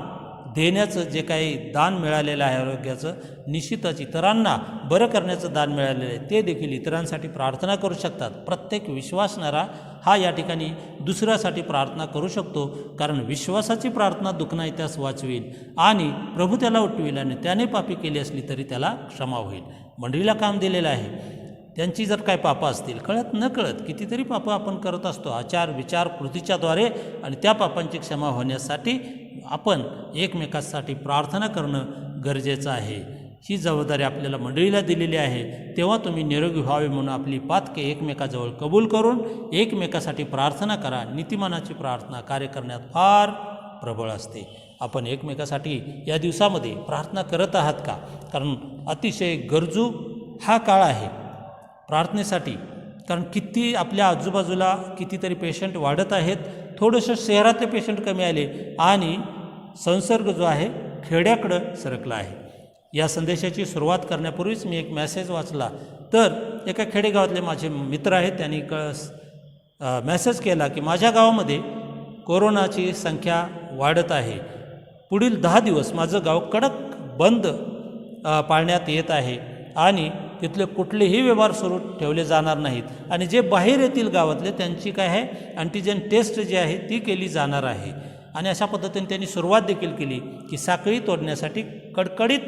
A: देण्याचं जे काही दान मिळालेलं आहे आरोग्याचं, निश्चितच इतरांना बरं करण्याचं दान मिळालेलं आहे, ते देखील इतरांसाठी प्रार्थना करू शकतात. प्रत्येक विश्वासणारा हा या ठिकाणी दुसऱ्यासाठी प्रार्थना करू शकतो, कारण विश्वासाची प्रार्थना दुःखनाईत्यास वाचवेल आणि प्रभू त्याला उठवेल, आणि त्याने पापी केली असली तरी त्याला क्षमा होईल. मंडळीला काम दिलेलं आहे. त्यांची जर काय पापं असतील, कळत न कळत कितीतरी पापं आपण करत असतो आचार विचार कृतीच्याद्वारे, आणि त्या पापांची क्षमा होण्यासाठी आपण एकमेकांसाठी प्रार्थना करणं गरजेचं आहे. ही जबाबदारी आपल्याला मंडळीला दिलेली आहे. तेव्हा तुम्ही निरोगी व्हावे म्हणून आपली पातके एकमेकाजवळ कबूल करून एकमेकासाठी प्रार्थना करा. नीतिमानाची प्रार्थना कार्य करण्यात फार प्रबळ असते. आपण एकमेकासाठी या दिवसामध्ये प्रार्थना करत आहात का? कारण अतिशय गरजू हा काळ आहे प्रार्थनेसाठी. कारण किती आपल्या आजूबाजूला कितीतरी पेशंट वाढत आहेत, थोडंसं शहरातले पेशंट कमी आले आणि संसर्ग जो आहे खेड्याकडं सरकला आहे. या संदेशाची सुरुवात करण्यापूर्वीच मी एक मेसेज वाचला. तर एका खेडेगावातले माझे मित्र आहेत, त्यांनी मेसेज केला की माझ्या गावामध्ये कोरोनाची संख्या वाढत आहे. पुढील 10 दिवस माझं गाव कडक बंद पाळण्यात येत आहे आणि तिथले कुठलेही व्यवहार सुरू ठेवले जाणार नाहीत, आणि जे बाहेर येतील गावातले त्यांची काय आहे अँटीजेन टेस्ट जी आहे ती केली जाणार आहे. आणि अशा पद्धतीने त्यांनी सुरुवात देखील केली की साखळी तोडण्यासाठी कडकडीत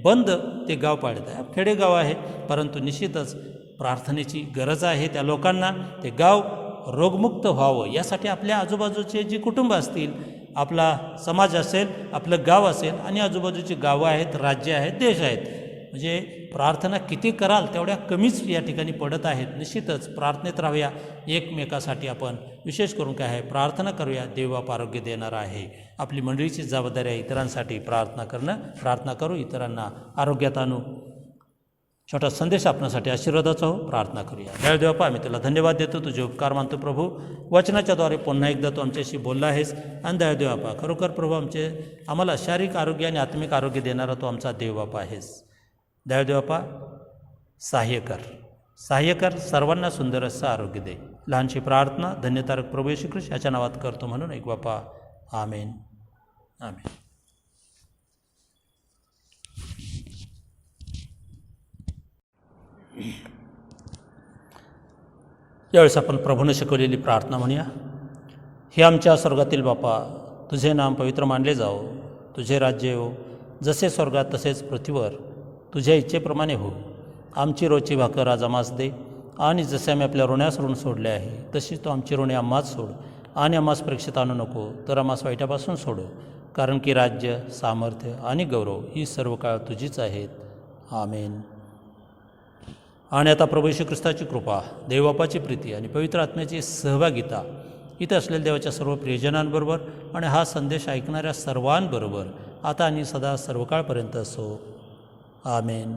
A: बंद ते गाव पाळत आहे. खेडेगाव आहे, परंतु निश्चितच प्रार्थनेची गरज आहे त्या लोकांना. ते गाव रोगमुक्त व्हावं यासाठी आपल्या आजूबाजूचे जी कुटुंब असतील, आपला समाज असेल, आपलं गाव असेल, आणि आजूबाजूची गावं आहेत, राज्य आहेत, देश आहेत, म्हणजे प्रार्थना किती कराल तेवढ्या कमीच या ठिकाणी पडत आहेत. निश्चितच प्रार्थनेत राहूया. एकमेकासाठी आपण विशेष करून काय आहे प्रार्थना करूया. देवबाप आरोग्य देणारा आहे. आपली मंडळीची जबाबदारी आहे इतरांसाठी प्रार्थना करणं. प्रार्थना करू, इतरांना आरोग्यात आणू. छोटा संदेश आपणासाठी आशीर्वादाचा हो. प्रार्थना करूया. दयाळू देवबापा, आम्ही तुला धन्यवाद देतो, तुझे उपकार मानतो प्रभू. वचनाच्याद्वारे पुन्हा एकदा तू आमच्याशी बोलला आहेस. आणि दयाळू देवबापा, खरोखर प्रभू आम्हाला शारीरिक आरोग्य आणि आत्मिक आरोग्य देणारा तो आमचा देवबापा आहेस. दयाळू देवबापा, सहाय्य कर, सर्वांना सुंदर असं आरोग्य दे. लहानशी प्रार्थना धन्यतारक प्रभू येशू ख्रिस्त याच्या नावात करतो म्हणून एक बापा. आमेन. आमेन. यावेळेस आपण प्रभूने शिकवलेली प्रार्थना म्हणूया. हे आमच्या स्वर्गातील बापा, तुझे नाम पवित्र मानले जाओ, तुझे राज्य येवो, जसे स्वर्गात तसेच पृथ्वीवर तुझ्या इच्छेप्रमाणे हो. आमची रोजची भाकर आज आम्हास दे, आणि जसे आम्ही आपल्या ऋण्यास ऋण सोडले आहे तशीच तो आमची ऋणे आम्हास सोड, आणि आम्हास परीक्षेत आणू नको, तर आम्हास वाईटापासून सोडो. कारण की राज्य, सामर्थ्य आणि गौरव ही सर्व काळ तुझीच आहेत. आमेन. आणि आता प्रभू येशू ख्रिस्ताची कृपा, देवबापाची प्रीती आणि पवित्र आत्म्याची सहभागिता इथं असलेल्या देवाच्या सर्व प्रियजनांबरोबर आणि हा संदेश ऐकणाऱ्या सर्वांबरोबर आता आणि सदा सर्वकाळपर्यंत असो. आमेन.